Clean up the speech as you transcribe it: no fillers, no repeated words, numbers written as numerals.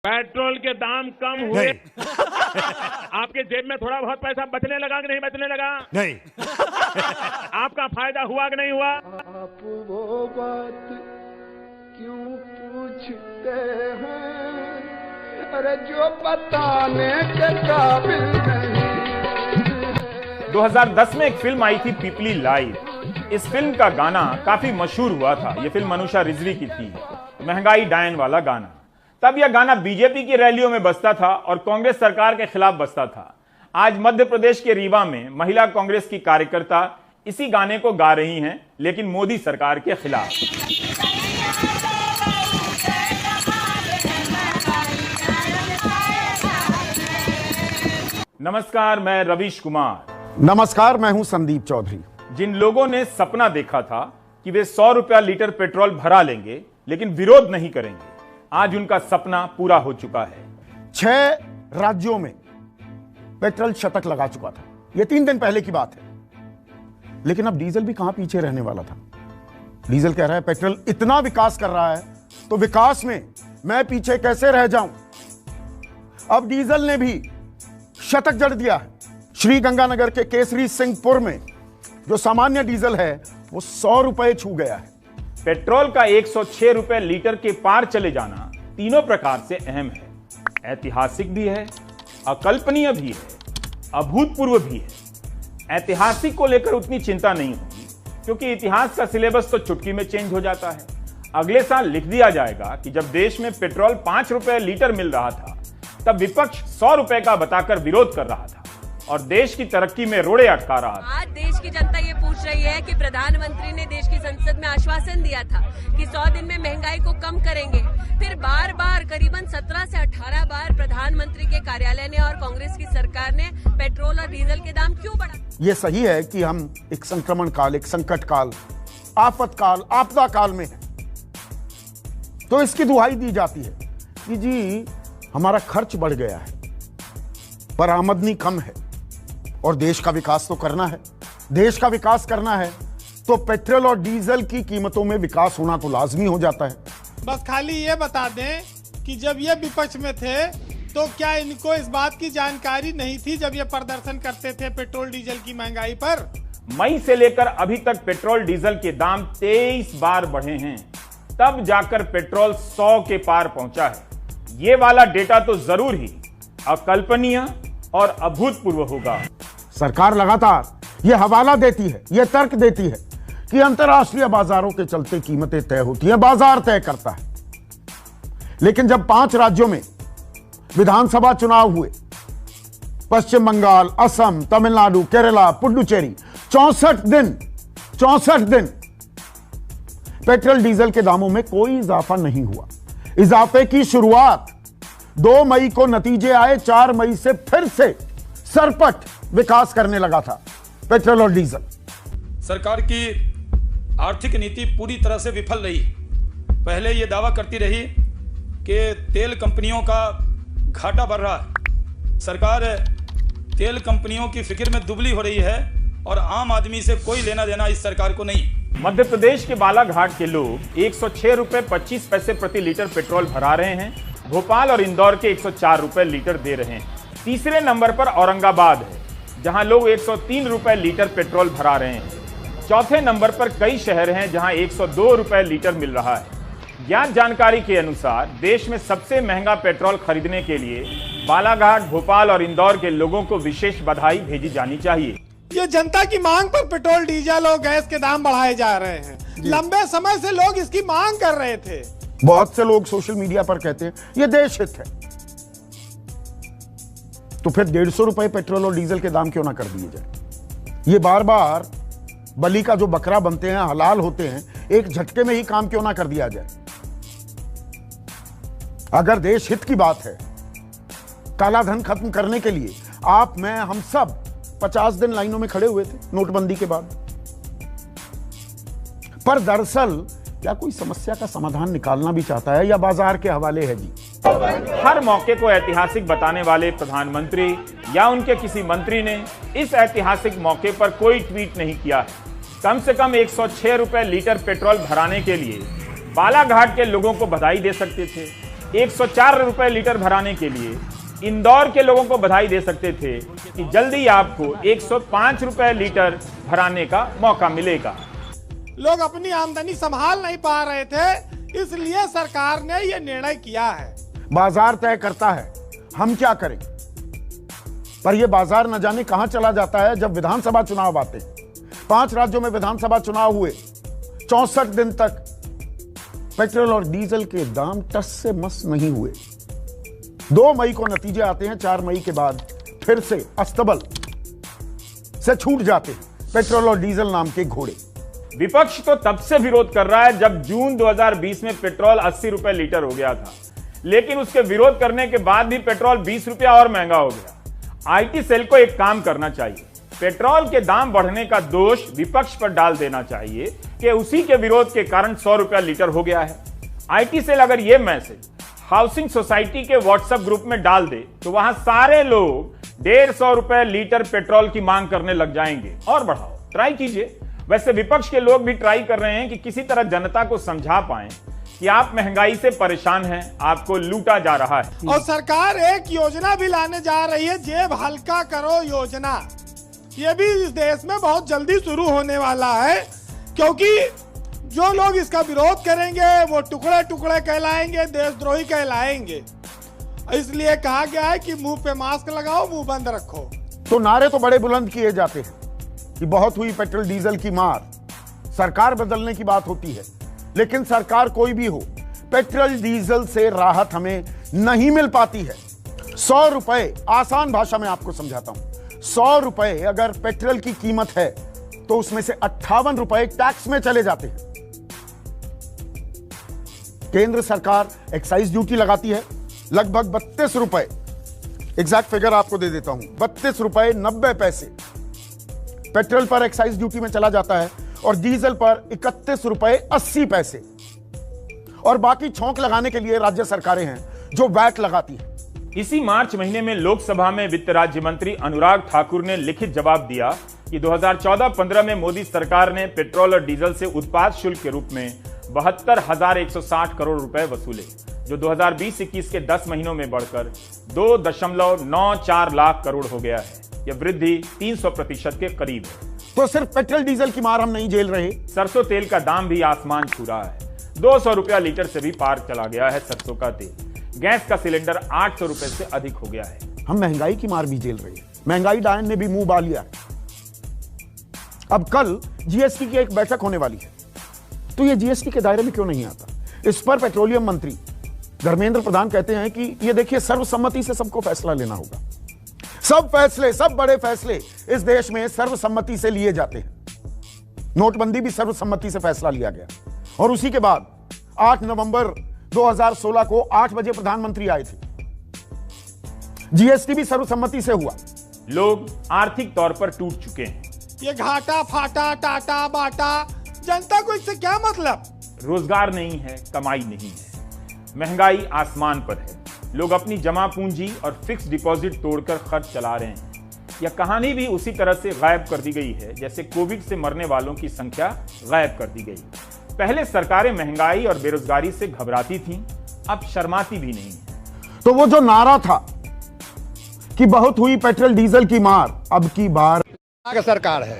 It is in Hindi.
पेट्रोल के दाम कम हुए आपके जेब में थोड़ा बहुत पैसा बचने लगा कि नहीं बचने लगा? नहीं। आपका फायदा हुआ कि नहीं हुआ? आप वो बात क्यों पूछते हैं, अरे जो बताने के काबिल नहीं। 2010 में एक फिल्म आई थी पीपली लाइव। इस फिल्म का गाना काफी मशहूर हुआ था। यह फिल्म अनुषा रिजवी की थी, महंगाई डायन वाला गाना। तब यह गाना बीजेपी की रैलियों में बजता था और कांग्रेस सरकार के खिलाफ बजता था। आज मध्य प्रदेश के रीवा में महिला कांग्रेस की कार्यकर्ता इसी गाने को गा रही हैं, लेकिन मोदी सरकार के खिलाफ। नमस्कार, मैं रवीश कुमार। नमस्कार, मैं हूं संदीप चौधरी। जिन लोगों ने सपना देखा था कि वे 100 रुपया लीटर पेट्रोल भरा लेंगे लेकिन विरोध नहीं करेंगे, आज उनका सपना पूरा हो चुका है। 6 राज्यों में पेट्रोल शतक लगा चुका था। यह 3 दिन पहले की बात है। लेकिन अब डीजल भी कहां पीछे रहने वाला था। डीजल कह रहा है पेट्रोल इतना विकास कर रहा है तो विकास में मैं पीछे कैसे रह जाऊं। अब डीजल ने भी शतक जड़ दिया है। श्री गंगानगर के केसरी सिंहपुर में जो सामान्य डीजल है वो 100 रुपए छू गया है। पेट्रोल का 106 रुपए लीटर के पार चले जाना तीनों प्रकार से अहम है। ऐतिहासिक भी है, अकल्पनीय भी है, अभूतपूर्व भी है। ऐतिहासिक को लेकर उतनी चिंता नहीं होगी क्योंकि इतिहास का सिलेबस तो चुटकी में चेंज हो जाता है। अगले साल लिख दिया जाएगा कि जब देश में पेट्रोल 5 रुपए लीटर मिल रहा था तब विपक्ष 100 रुपए का बताकर विरोध कर रहा था और देश की तरक्की में रोड़े अटका रहा था। आज देश की जनता ये पूछ रही है कि प्रधानमंत्री ने देश की संसद में आश्वासन दिया था कि 100 दिन में महंगाई को कम करेंगे। फिर बार बार करीबन 17 से 18 बार प्रधानमंत्री के कार्यालय ने और कांग्रेस की सरकार ने पेट्रोल और डीजल के दाम क्यों बढ़ाए? यह सही है कि हम एक संक्रमण काल, एक संकट काल, आफत काल, आपदा काल में हैं। तो इसकी दुहाई दी जाती है कि जी हमारा खर्च बढ़ गया है पर आमदनी कम है और देश का विकास तो करना है। देश का विकास करना है तो पेट्रोल और डीजल की कीमतों में विकास होना तो लाजमी हो जाता है। बस खाली ये बता दें कि जब ये विपक्ष में थे तो क्या इनको इस बात की जानकारी नहीं थी जब ये प्रदर्शन करते थे पेट्रोल डीजल की महंगाई पर? मई से लेकर अभी तक पेट्रोल डीजल के दाम 23 बार बढ़े हैं, तब जाकर पेट्रोल 100 के पार पहुंचा है। ये वाला डेटा तो जरूर ही अकल्पनीय और अभूतपूर्व होगा। सरकार लगातार यह हवाला देती है, यह तर्क देती है कि अंतर्राष्ट्रीय बाजारों के चलते कीमतें तय होती हैं, बाजार तय करता है। लेकिन जब 5 राज्यों में विधानसभा चुनाव हुए, पश्चिम बंगाल, असम, तमिलनाडु, केरला, पुडुचेरी, 64 दिन पेट्रोल डीजल के दामों में कोई इजाफा नहीं हुआ। इजाफे की शुरुआत 2 मई को नतीजे आए, 4 मई से फिर से सरपट विकास करने लगा था पेट्रोल और डीजल। सरकार की आर्थिक नीति पूरी तरह से विफल रही। पहले यह दावा करती रही कि तेल कंपनियों का घाटा बढ़ रहा है। सरकार तेल कंपनियों की फिक्र में दुबली हो रही है और आम आदमी से कोई लेना देना इस सरकार को नहीं। मध्य प्रदेश के बालाघाट के लोग 106 रुपए 25 पैसे प्रति लीटर पेट्रोल भरा रहे हैं। भोपाल और इंदौर के 104 रुपए लीटर दे रहे हैं। तीसरे नंबर पर औरंगाबाद है जहां लोग 103 रुपए लीटर पेट्रोल भरा रहे हैं। चौथे नंबर पर कई शहर हैं जहां 102 रुपए लीटर मिल रहा है। ज्ञात जानकारी के अनुसार देश में सबसे महंगा पेट्रोल खरीदने के लिए बालाघाट, भोपाल और इंदौर के लोगों को विशेष बधाई भेजी जानी चाहिए। ये जनता की मांग पर पेट्रोल, डीजल और गैस के दाम बढ़ाए जा रहे हैं। लंबे समय से लोग इसकी मांग कर रहे थे। बहुत से लोग सोशल मीडिया पर कहते हैं यह देश हित है, तो फिर 150 रुपए पेट्रोल और डीजल के दाम क्यों ना कर दिए जाए। ये बार बार बलि का जो बकरा बनते हैं, हलाल होते हैं, एक झटके में ही काम क्यों ना कर दिया जाए। अगर देश हित की बात है, काला धन खत्म करने के लिए आप, मैं, हम सब 50 दिन लाइनों में खड़े हुए थे नोटबंदी के बाद। पर दरअसल क्या कोई समस्या का समाधान निकालना भी चाहता है या बाजार के हवाले है जी? हर मौके को ऐतिहासिक बताने वाले प्रधानमंत्री या उनके किसी मंत्री ने इस ऐतिहासिक मौके पर कोई ट्वीट नहीं किया है। कम से कम 106 रुपए लीटर पेट्रोल भराने के लिए बालाघाट के लोगों को बधाई दे सकते थे, 104 रुपए लीटर भराने के लिए इंदौर के लोगों को बधाई दे सकते थे कि जल्दी आपको 105 रुपए लीटर भराने का मौका मिलेगा। लोग अपनी आमदनी संभाल नहीं पा रहे थे, इसलिए सरकार ने यह निर्णय किया है। बाजार तय करता है, हम क्या करें, पर यह बाजार न जाने कहां चला जाता है जब विधानसभा चुनाव आते हैं। 5 राज्यों में विधानसभा चुनाव हुए, 64 दिन तक पेट्रोल और डीजल के दाम टस से मस नहीं हुए। 2 मई को नतीजे आते हैं, 4 मई के बाद फिर से अस्तबल से छूट जाते हैं पेट्रोल और डीजल नाम के घोड़े। विपक्ष तो तब से विरोध कर रहा है जब जून 2020 में पेट्रोल 80 रुपए लीटर हो गया था, लेकिन उसके विरोध करने के बाद भी पेट्रोल 20 रुपया और महंगा हो गया। आईटी सेल को एक काम करना चाहिए, पेट्रोल के दाम बढ़ने का दोष विपक्ष पर डाल देना चाहिए कि उसी के विरोध के कारण 100 रुपया लीटर हो गया है। आईटी सेल अगर यह मैसेज हाउसिंग सोसाइटी के व्हाट्सएप ग्रुप में डाल दे तो वहां सारे लोग 150 रुपए लीटर पेट्रोल की मांग करने लग जाएंगे। और बढ़ाओ, ट्राई कीजिए। वैसे विपक्ष के लोग भी ट्राई कर रहे हैं कि किसी तरह जनता को समझा पाएं कि आप महंगाई से परेशान हैं, आपको लूटा जा रहा है। और सरकार एक योजना भी लाने जा रही है, जेब हल्का करो योजना। ये भी इस देश में बहुत जल्दी शुरू होने वाला है, क्योंकि जो लोग इसका विरोध करेंगे वो टुकड़े टुकड़े कहलाएंगे, देशद्रोही कहलाएंगे। इसलिए कहा गया है कि मुंह पे मास्क लगाओ, मुंह बंद रखो। तो नारे तो बड़े बुलंद किए जाते हैं कि बहुत हुई पेट्रोल डीजल की मार, सरकार बदलने की बात होती है, लेकिन सरकार कोई भी हो, पेट्रोल डीजल से राहत हमें नहीं मिल पाती है। 100 रुपए, आसान भाषा में आपको समझाता हूं, 100 रुपए अगर पेट्रोल की कीमत है तो उसमें से 58 रुपए टैक्स में चले जाते हैं। केंद्र सरकार एक्साइज ड्यूटी लगाती है लगभग 32 रुपए, एग्जैक्ट फिगर आपको दे देता हूं, 32 रुपए 90 पैसे पेट्रोल पर एक्साइज ड्यूटी में चला जाता है और डीजल पर 31 रुपए 80 पैसे। और बाकी छौंक लगाने के लिए राज्य सरकारें हैं जो वैट लगाती हैं। इसी मार्च महीने में लोकसभा में वित्त राज्य मंत्री अनुराग ठाकुर ने लिखित जवाब दिया कि 2014-15 में मोदी सरकार ने पेट्रोल और डीजल से उत्पाद शुल्क के रूप में 72,160 करोड़ रुपए वसूले, जो 2020-21 के 10 महीनों में बढ़कर 2.94 लाख करोड़ हो गया है। यह वृद्धि 300% के करीब है। तो सिर्फ पेट्रोल डीजल की मार हम नहीं झेल रहे, सरसों तेल का दाम भी आसमान छू रहा है। 200 रुपया लीटर से भी पार चला गया है सरसों का तेल। गैस का सिलेंडर 800 रुपए से अधिक हो गया है। हम महंगाई की मार भी झेल रहे हैं। महंगाई डायन ने भी मुंह बा लिया। अब कल जीएसटी की एक बैठक होने वाली है, तो यह जीएसटी के दायरे में क्यों नहीं आता? इस पर पेट्रोलियम मंत्री धर्मेंद्र प्रधान कहते हैं कि ये देखिए, सर्वसम्मति से सबको फैसला लेना होगा। सब फैसले, सब बड़े फैसले इस देश में सर्वसम्मति से लिए जाते हैं। नोटबंदी भी सर्वसम्मति से फैसला लिया गया और उसी के बाद 8 नवंबर 2016 को 8 बजे प्रधानमंत्री आए थे। जीएसटी भी सर्वसम्मति से हुआ। लोग आर्थिक तौर पर टूट चुके हैं। ये घाटा फाटा टाटा बाटा, जनता को इससे क्या मतलब? रोजगार नहीं है, कमाई नहीं है, महंगाई आसमान पर है। लोग अपनी जमा पूंजी और फिक्स डिपॉजिट तोड़कर खर्च चला रहे हैं। यह कहानी भी उसी तरह से गायब कर दी गई है जैसे कोविड से मरने वालों की संख्या गायब कर दी गई। पहले सरकारें महंगाई और बेरोजगारी से घबराती थीं, अब शर्माती भी नहीं है। तो वो जो नारा था कि बहुत हुई पेट्रोल डीजल की मार, अब की बार सरकार है।